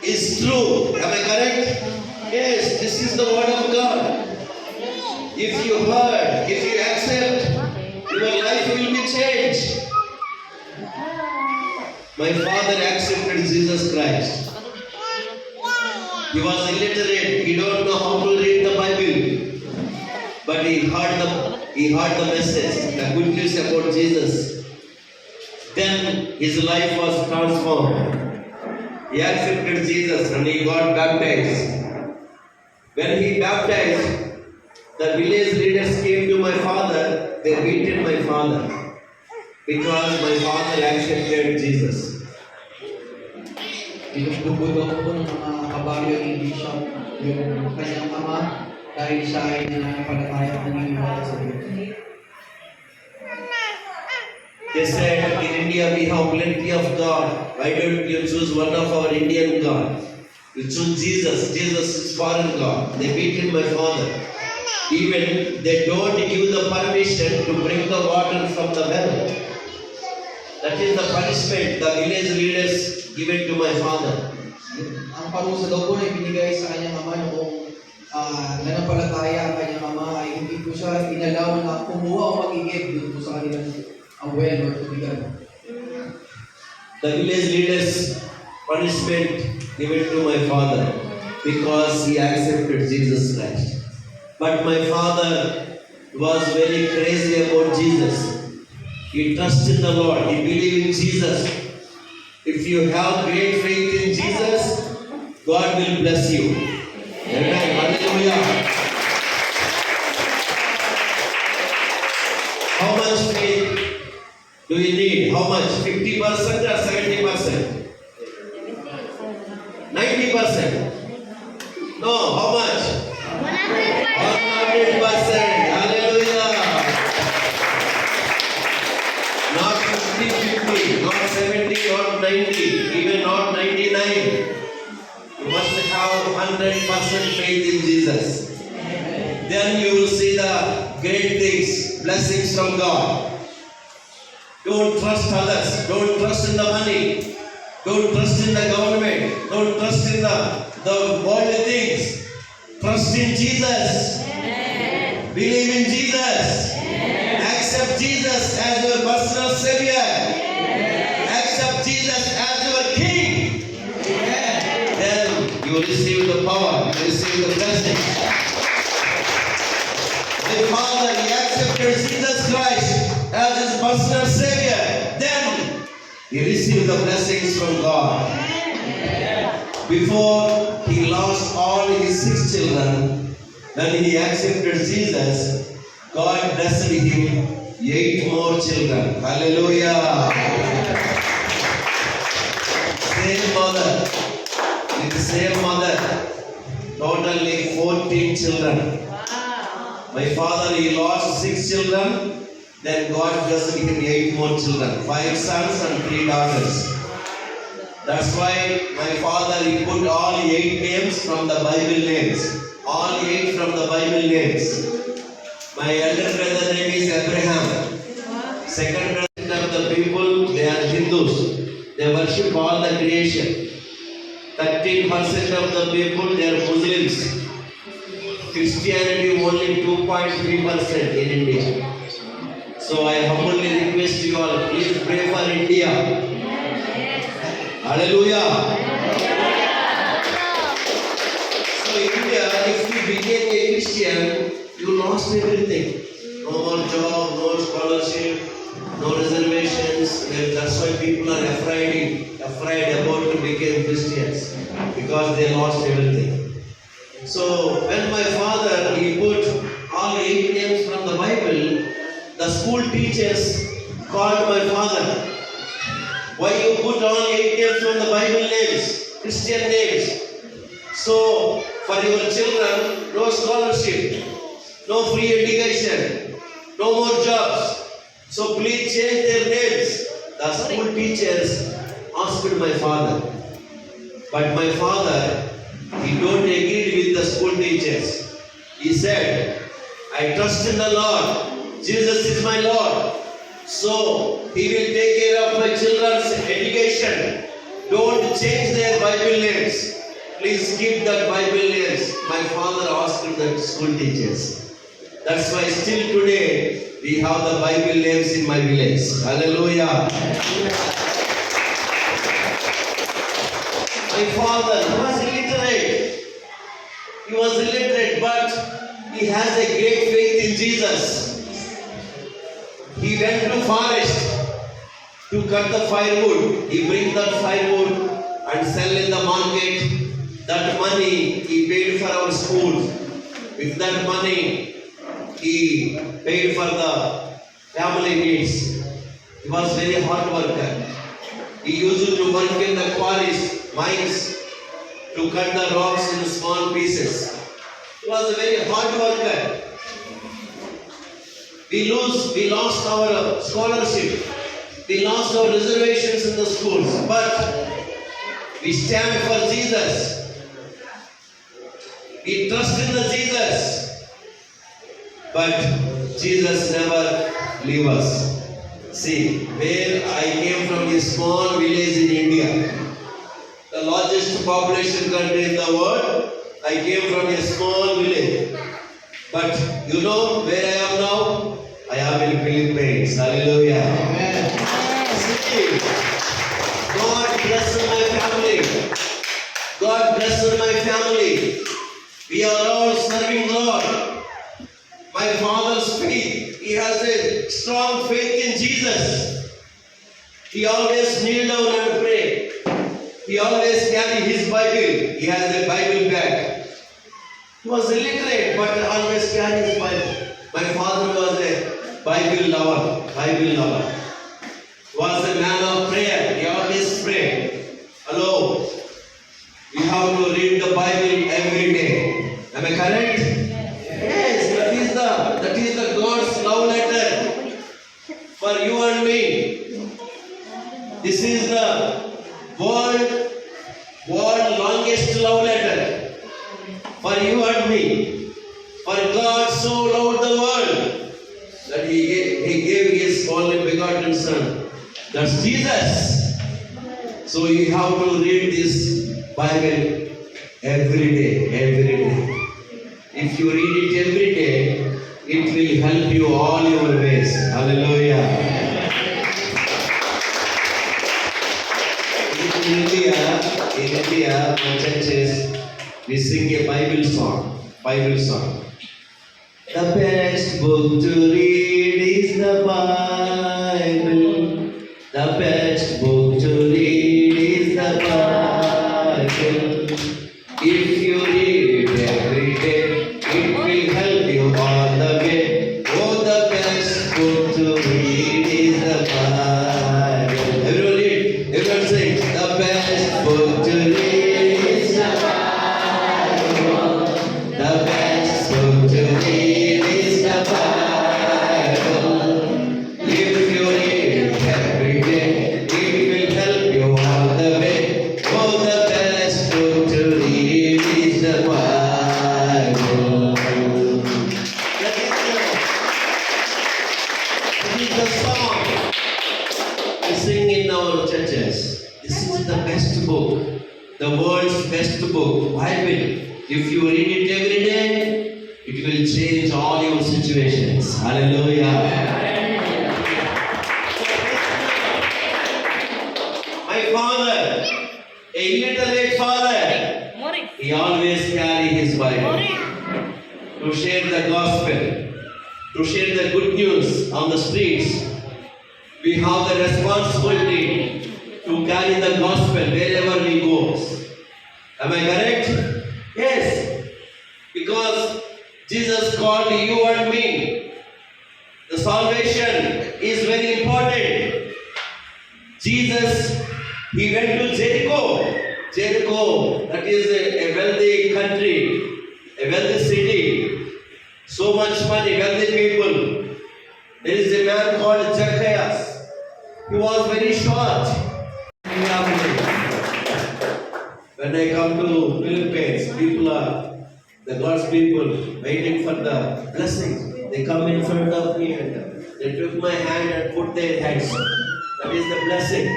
is true. Am I correct? Yes, this is the word of God. If you heard, if you accept, your life will be changed. My father accepted Jesus Christ. He was illiterate. He don't know how to read the Bible. But he heard the message, the good news about Jesus. Then his life was transformed. He accepted Jesus and he got baptized. When he baptized, the village leaders came to my father. They beaten my father because my father accepted Jesus. Pinagbubudo po ng mga kabaryo ni Bishop yung kanyang ama dahil siya ay nananampalataya at naniniwala sa Diyos. They said, in India we have plenty of God. Why don't you choose one of our Indian God? You choose Jesus. Jesus is foreign God. They beat my father. Even they don't give the permission to bring the water from the well. That is the punishment the village leaders given to my father. Ang parusa daw po na ibinigay sa kanyang ama noong nanampalataya ang kanyang ama ay hindi po siya inalaw na kumuha o mag-igib doon po sa kanilang well or tubigan. The village leaders punishment given to my father because he accepted Jesus Christ. But my father was very crazy about Jesus. He trusted the Lord. He believed in Jesus. If you have great faith in Jesus, God will bless you. Amen. Hallelujah. How much faith do you need? How much? 50% or 70%? 90%? No, how much? 100%. Hallelujah. Not 50-50, not 70, not 90, even not 99. You must have 100% faith in Jesus. Then you will see the great things, blessings from God. Don't trust others. Don't trust in the money. Don't trust in the government. Don't trust in the worldly things. Trust in Jesus. Believe in Jesus. Accept Jesus as your personal Savior. Accept Jesus as your King. Then you will receive the power. You will receive the blessing. The Father, he accepted Jesus Christ as his personal Savior. Then he received the blessings from God. Before he lost all his 6 children, when he accepted Jesus, God blessed him 8 more children. Hallelujah. Same mother, with the same mother, totally 14 children. My father, he lost 6 children, then God blessed him 8 more children, 5 sons and 3 daughters. That's why my father, he put all 8 names from the Bible names. All 8 from the Bible names. My elder brother name is Abraham. Second brother of the people, they are Hindus. They worship all the creation. 13% of the people, they are Muslims. Christianity only 2.3% in India. So I humbly request you all, please pray for India. Hallelujah. So India, if you became a Christian, you lost everything. No more job, no scholarship, no reservations. That's why people are afraid about to become Christians because they lost everything. So when my father, he put all 8 names from the Bible, the school teachers called my father. Why you put all 8 names from the Bible names, Christian names? So for your children, no scholarship, no free education, no more jobs. So please change their names. The school teachers asked my father. But my father, he don't agree with the school teachers. He said, I trust in the Lord. Jesus is my Lord. So he will take care of my children's education. Don't change their Bible names. please keep that Bible names. My father asked the school teachers. That's why still today we have the Bible names in my village. Hallelujah. My father was illiterate. He was illiterate, but he has a great faith in Jesus. He went to forest to cut the firewood. He brings that firewood and sell in the market. That money he paid for our schools. With that money he paid for the family needs. He was very hard worker. He used to work in the quarries, mines, to cut the rocks in small pieces. He was a very hard worker. We lost our scholarship. We lost our reservations in the schools. But we stand for Jesus. We trust in the Jesus. But Jesus never leave us. See, where I came from a small village in India, the largest population country in the world, I came from a small village. But you know where I am now? I am in Philippines. Hallelujah. Amen. See, God bless my family. God bless my family. We are all serving God. My father's faith, he has a strong faith in Jesus. He always kneel down and pray. He always carry his Bible. He has a Bible bag. He was illiterate, but always carry his Bible. My father was a Bible lover. Bible lover. Was a man of prayer. He always prayed. Hello. We have to read the Bible every day. Am I correct? Yes, that is the God's love letter for you and me. This is the world longest love letter for you and me. For God so loved the world that He gave His only begotten Son. That's Jesus. So you have to read this Bible every day. If you read it every day, it will help you all your ways. Hallelujah. In India, my churches, we sing a Bible song. The best book to read is the Bible. The best book to read is the Bible. If you read every day, it will help you all the way. Oh, the best book to read is the Bible. Everyone read. Everyone sing. The best book to read is the Bible. The best book to read is the Bible. If you read every day, it will help you all the way. Oh, the best book to read is the Bible. That is the song we sing in our churches. This is the best book, the world's best book, Bible. If you read it every day, it will change all your situations. Hallelujah. My father, a illiterate father, he always carry his Bible to share the gospel, to share the good news on the streets. We have the responsibility to carry the gospel wherever we go. Am I correct? Yes. Because Jesus called you and me. The salvation is very important. Jesus, he went to Jericho. Jericho, that is a wealthy country, a wealthy city. So much money, wealthy people. There is a man called Zacchaeus. He was very short. When I come to Philippines, people are, the God's people, waiting for the blessing. They come in front of me and they took my hand and put their hands. That is the blessing.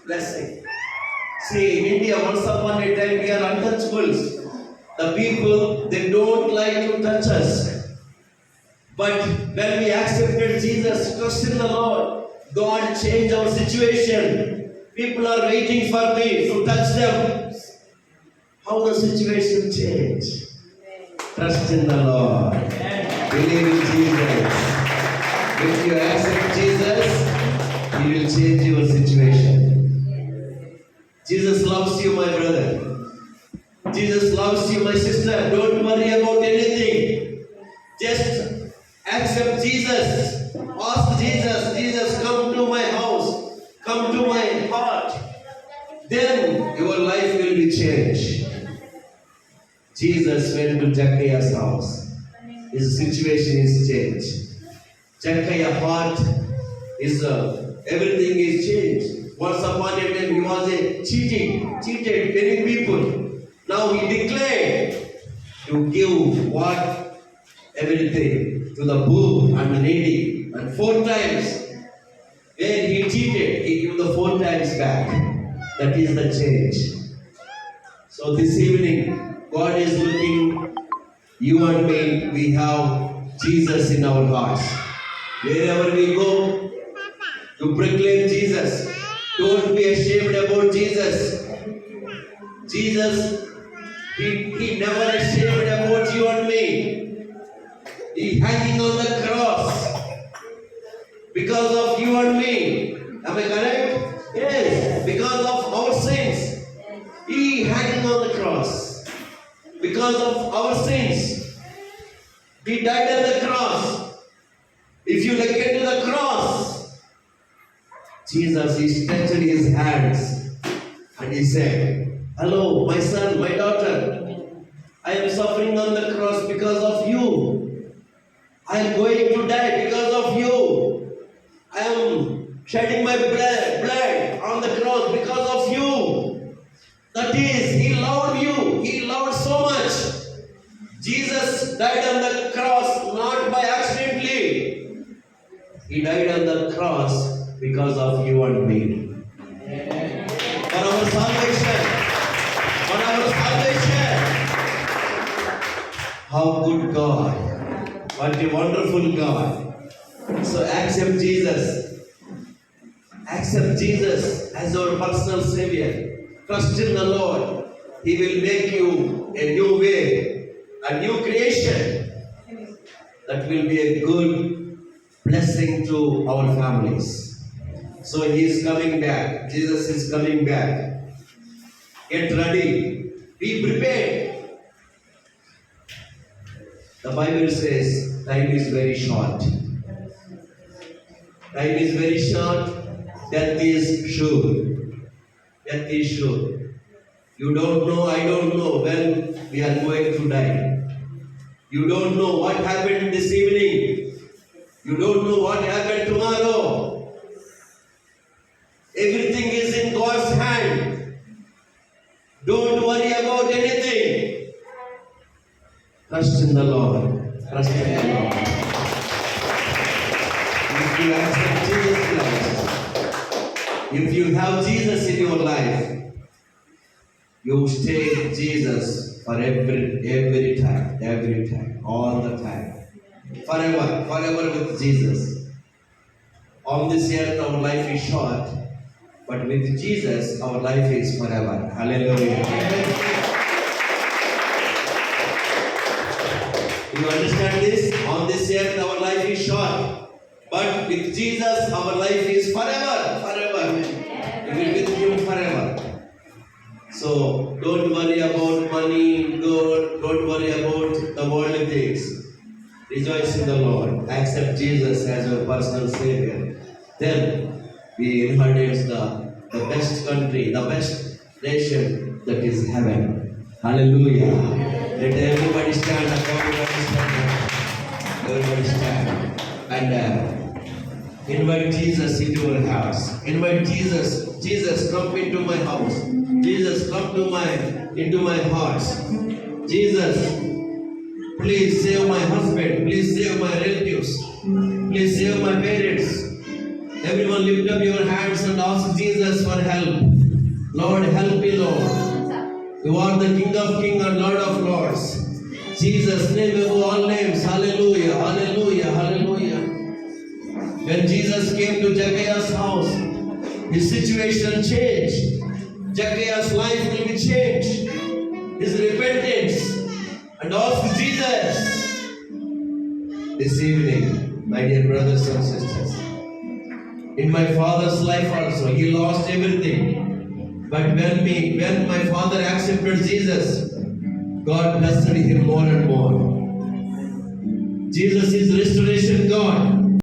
Blessing. See, in India, once upon a time, we are untouchables. The people, they don't like to touch us. But when we accepted Jesus, trust in the Lord, God changed our situation. People are waiting for me to touch them. How the situation changed? Trust in the Lord. Believe in Jesus. If you accept Jesus, He will change your situation. Jesus loves you, my brother. Jesus loves you, my sister. Don't worry about anything. Just accept Jesus. Ask Jesus, Jesus, come to my house. Come to my heart. Then your life will be changed. Jesus went to Zacchaeus' house. His situation is changed. Zacchaeus' heart is everything is changed. Once upon a time he was cheated many people. Now he declared to give what? Everything to the poor and the needy. And 4 times when he cheated, he gave the 4 times back. That is the change. So this evening, God is looking, you and me, we have Jesus in our hearts. Wherever we go, to proclaim Jesus. Don't be ashamed about Jesus. Jesus, He never ashamed about you and me. He hanging on the cross because of you and me. Am I correct? Yes, because of our sins. He hanging on the cross. Because of our sins. He died on the cross. If you look into the cross, Jesus, He stretched His hands and He said, hello, my son, my daughter. I am suffering on the cross because of you. I am going to die because of you. I am shedding my blood on the cross because of you. That is, He loved you. He loved so much. Jesus died on the cross not by accidentally. He died on the cross because of you and me. For our salvation. For our salvation. How good God. What a wonderful God. So accept Jesus. Accept Jesus as our personal Savior. Trust in the Lord. He will make you a new way, a new creation. That will be a good blessing to our families. So He is coming back. Jesus is coming back. Get ready. Be prepared. The Bible says time is very short. Time is very short. Death is sure. Death is sure. You don't know, I don't know when we are going to die. You don't know what happened this evening. You don't know what happened tomorrow. Everything is in God's hand. Don't worry about anything. Trust in the Lord. Trust in the Lord. If you accept Jesus Christ, if you have Jesus in your life, you stay with Jesus for every time, all the time. Forever with Jesus. On this earth, our life is short, but with Jesus, our life is forever. Hallelujah. You understand this? On this earth, our life is short, but with Jesus, our life is forever. We will be with Him forever. So don't worry about money, don't worry about the worldly things. Rejoice in the Lord. Accept Jesus as your personal Savior. Then we inherit the best country, the best nation, that is heaven. Hallelujah. Let everybody stand up. Everybody stand. And invite Jesus into your house. Invite Jesus. Jesus, come into my house. Jesus, come into my heart. Jesus, please save my husband. Please save my relatives. Please save my parents. Everyone lift up your hands and ask Jesus for help. Lord, help me, Lord. You are the King of Kings and Lord of Lords. Jesus' name above all names. Hallelujah, hallelujah, hallelujah. When Jesus came to Zacchaeus' house, his situation changed. Zacchaeus' life will be changed. His repentance and ask Jesus. This evening, my dear brothers and sisters, in my father's life also, he lost everything. But when my father accepted Jesus, God blessed him more and more. Jesus is restoration God.